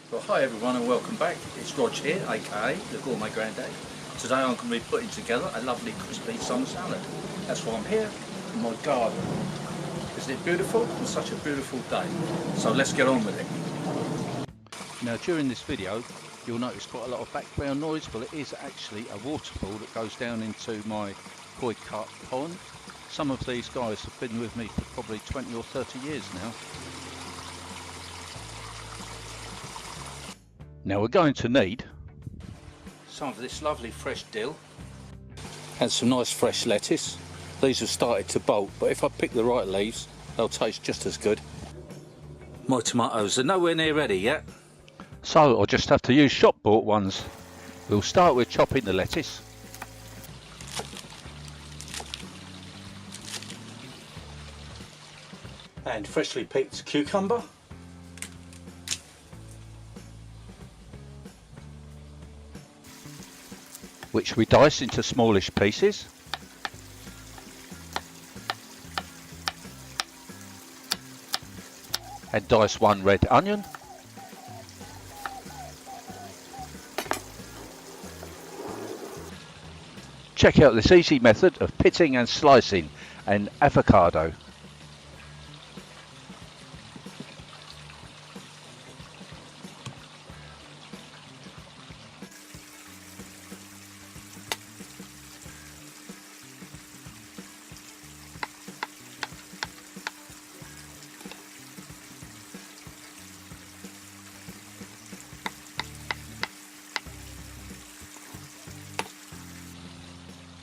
Well, hi everyone and welcome back. It's Rog here, aka the Gourmet Grandad. Today I'm going to be putting together a lovely crispy summer salad. That's why I'm here in my garden. Isn't it beautiful? It's such a beautiful day. So let's get on with it. Now during this video you'll notice quite a lot of background noise. Well, it is actually a waterfall that goes down into my koi carp pond. Some of these guys have been with me for probably 20 or 30 years now. Now we're going to need some of this lovely fresh dill and some nice fresh lettuce. These have started to bolt, but if I pick the right leaves they'll taste just as good. My tomatoes are nowhere near ready yet, so I'll just have to use shop bought ones. We'll start with chopping the lettuce. And freshly picked cucumber. Which we dice into smallish pieces. And dice one red onion. Check out this easy method of pitting and slicing an avocado.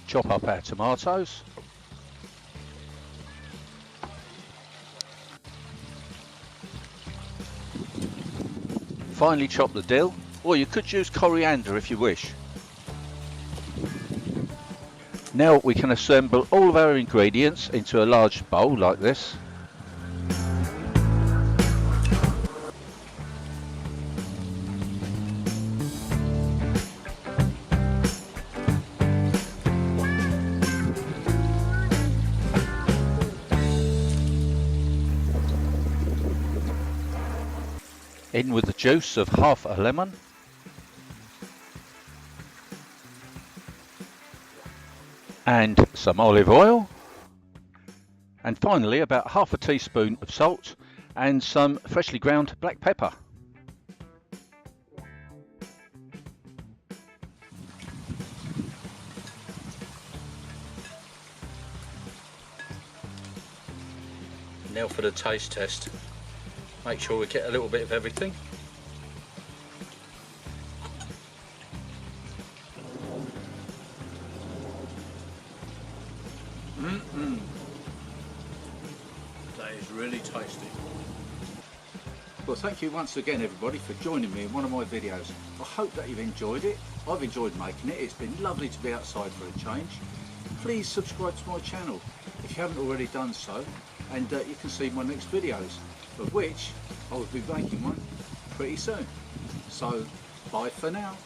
Chop up our tomatoes. Finely chop the dill, or you could use coriander if you wish. Now we can assemble all of our ingredients into a large bowl like this. In with the juice of half a lemon. And some olive oil. And finally about half a teaspoon of salt and some freshly ground black pepper. Now for the taste test. Make sure we get a little bit of everything. That is really tasty. Well, thank you once again everybody for joining me in one of my videos. I hope that you've enjoyed it. I've enjoyed making it. It's been lovely to be outside for a change. Please subscribe to my channel if you haven't already done so, and you can see my next videos, of which I will be making one pretty soon. So bye for now.